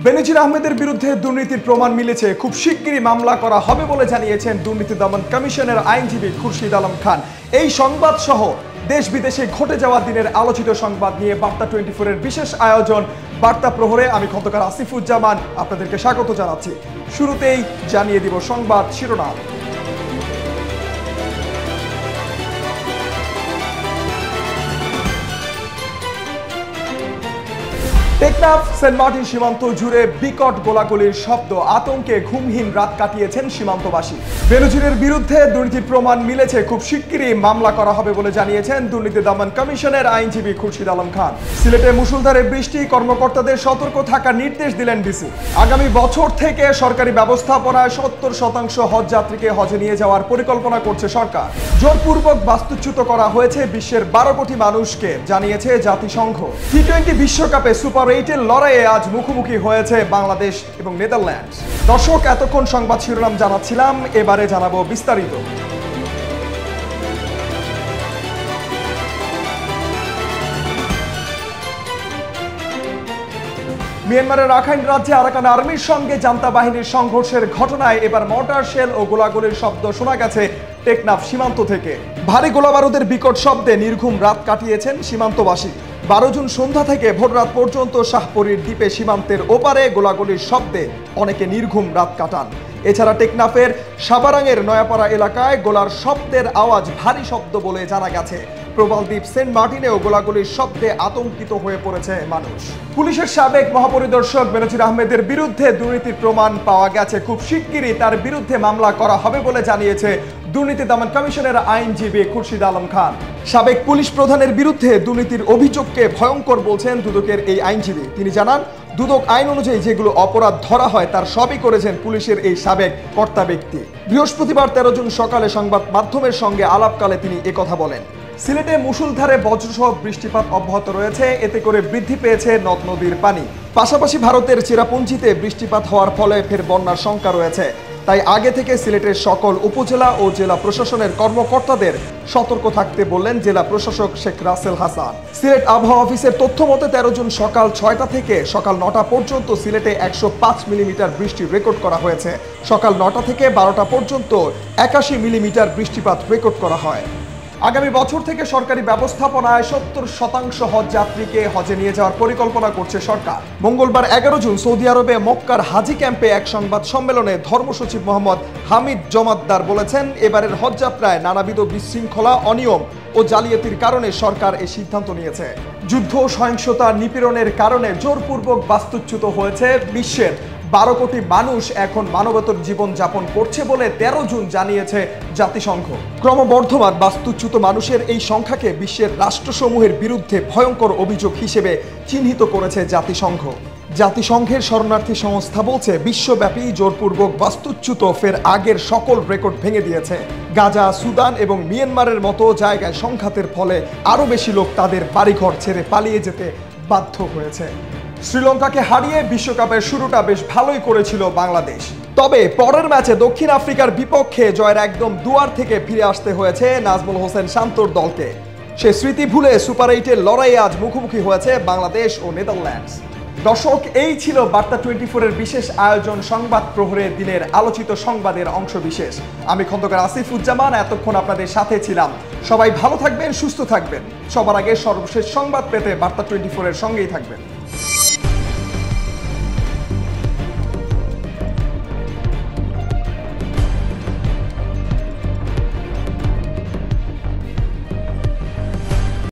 বেনজির আহমেদের বিরুদ্ধে দুর্নীতির প্রমাণ মিলেছে, খুব শিগগিরই মামলা করা হবে বলে জানিয়েছেন দুর্নীতি দমন কমিশনের আইনজীবী খুরশিদ আলম খান। এই সংবাদ সহ দেশ বিদেশে ঘটে যাওয়া দিনের আলোচিত সংবাদ নিয়ে বার্তা 24 এর বিশেষ আয়োজন বার্তা প্রহরে আমি খন্দকার আসিফুজ্জামান আপনাদেরকে স্বাগত জানাচ্ছি। শুরুতেই জানিয়ে দিব সংবাদ শিরোনাম। টেকনাফ সেন্ট মার্টিন সীমান্ত জুড়ে বিকট গোলাগুলির শব্দ, আতঙ্কে ঘুমহীন রাত কাটিয়েছেন সীমান্তবাসী। বেনজিরের বিরুদ্ধে দুর্নীতির প্রমাণ মিলেছে, খুব শিগগিরই মামলা করা হবে বলে জানিয়েছেন দুর্নীতি দমন কমিশনের আইনজীবী খুরশিদ আলম খান। সিলেটে মুষলধারে বৃষ্টি, কর্মকর্তাদের সতর্ক থাকার নির্দেশ দিলেন ডিসি। আগামী বছর থেকে সরকারি ব্যবস্থাপনায় 70% হজ যাত্রীকে হজে নিয়ে যাওয়ার পরিকল্পনা করছে সরকার। জোরপূর্বক বাস্তুচ্যুত করা হয়েছে বিশ্বের 12 কোটি মানুষকে, জানিয়েছে জাতিসংঘ। টি-20 বিশ্বকাপে সুপার 8 লড়াইয়ে আজ মুখোমুখি হয়েছে বাংলাদেশ এবং নেদারল্যান্ডস। দর্শক, এতক্ষণ সংবাদ শিরোনাম জানাচ্ছিলাম, এবারে জানাবো বিস্তারিত। মিয়ানমারের রাখাইন রাজ্যে আরাকান আর্মির সঙ্গে জান্তা বাহিনীর সংঘর্ষের ঘটনায় এবার মর্টার শেল ও গোলাগুলির শব্দ শোনা গেছে টেকনাফ সীমান্ত থেকে। ভারী গোলাবারুদের বিকট শব্দে নির্ঘুম রাত কাটিয়েছেন সীমান্তবাসী। 12 জুন সন্ধ্যা থেকে ভোররাত পর্যন্ত শাহপরীর দ্বীপে সীমান্তের ওপারে গোলাগুলির শব্দে অনেকে নির্ঘুম রাত কাটান। এছাড়া টেকনাফের সাবারাঙের নয়াপাড়া এলাকায় গোলার শব্দের আওয়াজ ভারী শব্দ বলে জানা গেছে। প্রবালদ্বীপ সেন্ট মার্টিনেও গোলাগুলির শব্দে আতঙ্কিত হয়ে পড়েছে মানুষ। পুলিশের সাবেক মহাপরিদর্শক বেনজির আহমেদের বিরুদ্ধে দুর্নীতির প্রমাণ পাওয়া গেছে, খুব শিগগিরই তার বিরুদ্ধে মামলা করা হবে বলে জানিয়েছে দুর্নীতি দমন কমিশনের আইনজীবী খুরশিদ আলম খান। সাবেক পুলিশ প্রধানের বিরুদ্ধে দুর্নীতির অভিযোগকে ভয়ঙ্কর বলছেন দুদকের এই আইনজীবী। তিনি জানান, দুদক আইন অনুযায়ী যেগুলো অপরাধ ধরা হয় তার সবই করেছেন পুলিশের এই সাবেক কর্তা ব্যক্তি। বৃহস্পতিবার 13 জুন সকালে সংবাদ মাধ্যমের সঙ্গে আলাপকালে তিনি একথা বলেন। সিলেটে মুষলধারে বজ্রসহ বৃষ্টিপাত অব্যাহত রয়েছে, এতে করে বৃদ্ধি পেয়েছে নদ নদীর পানি। পাশাপাশি ভারতের চেরাপুঞ্জিতে বৃষ্টিপাত হওয়ার ফলে ফের বন্যার শঙ্কা রয়েছে। তাই আগে থেকে সিলেটের সকল উপজেলা ও জেলা প্রশাসনের কর্মকর্তাদের সতর্ক থাকতে বললেন জেলা প্রশাসক শেখ রাসেল হাসান। সিলেট আবহাওয়া অফিসের তথ্য মতে 13 জুন সকাল 6টা থেকে সকাল 9টা পর্যন্ত সিলেটে 105 মিলিমিটার বৃষ্টি রেকর্ড করা হয়েছে। সকাল 9টা থেকে 12টা পর্যন্ত 81 মিলিমিটার বৃষ্টিপাত রেকর্ড করা হয়। আগামী বছর থেকে সরকারি ব্যবস্থাপনায় 70% হজ যাত্রীকে হজে নিয়ে যাওয়ার পরিকল্পনা করছে সরকার। মঙ্গলবার 11 জুন সৌদি আরবে মক্কার হাজি ক্যাম্পে এক সংবাদ সম্মেলনে ধর্মসচিব মোহাম্মদ হামিদ জমাদ্দার বলেছেন, এবারের হজ যাত্রায় নানাবিধ বিশৃঙ্খলা, অনিয়ম ও জালিয়াতির কারণে সরকার এই সিদ্ধান্ত নিয়েছে। যুদ্ধ, সহিংসতা, নিপীড়নের কারণে জোরপূর্বক বাস্তুচ্যুত হয়েছে বিশ্বের 12 কোটি মানুষ এখন মানবতর জীবন যাপন করছে বলে 13 জুন জানিয়েছে জাতিসংঘ। ক্রমবর্ধমান বাস্তুচ্যুত মানুষের এই সংখ্যাকে বিশ্বের রাষ্ট্রসমূহের বিরুদ্ধে ভয়ঙ্কর অভিযোগ হিসেবে চিহ্নিত করেছে জাতিসংঘ। জাতিসংঘের শরণার্থী সংস্থা বলছে, বিশ্বব্যাপী জোরপূর্বক বাস্তুচ্যুত ফের আগের সকল রেকর্ড ভেঙে দিয়েছে। গাজা, সুদান এবং মিয়ানমারের মতো জায়গায় সংঘাতের ফলে আরও বেশি লোক তাদের বাড়িঘর ছেড়ে পালিয়ে যেতে বাধ্য হয়েছে। শ্রীলঙ্কাকে হারিয়ে বিশ্বকাপের শুরুটা বেশ ভালোই করেছিল বাংলাদেশ, তবে পরের ম্যাচে দক্ষিণ আফ্রিকার বিপক্ষে জয়ের একদম দুয়ার থেকে ফিরে আসতে হয়েছে নাজমুল হোসেন শান্তর দলকে। সে স্মৃতি ভুলে সুপার 8 লড়াইয়ে আজ মুখোমুখি হয়েছে বাংলাদেশ ও নেদারল্যান্ডস। দর্শক, এই ছিল বার্তা 24 এর বিশেষ আয়োজন সংবাদ প্রহরে দিনের আলোচিত সংবাদের অংশ বিশেষ। আমি খন্দকার আসিফুজ্জামান এতক্ষণ আপনাদের সাথে ছিলাম। সবাই ভালো থাকবেন, সুস্থ থাকবেন। সবার আগে সর্বশেষ সংবাদ পেতে বার্তা 24 এর সঙ্গেই থাকবেন।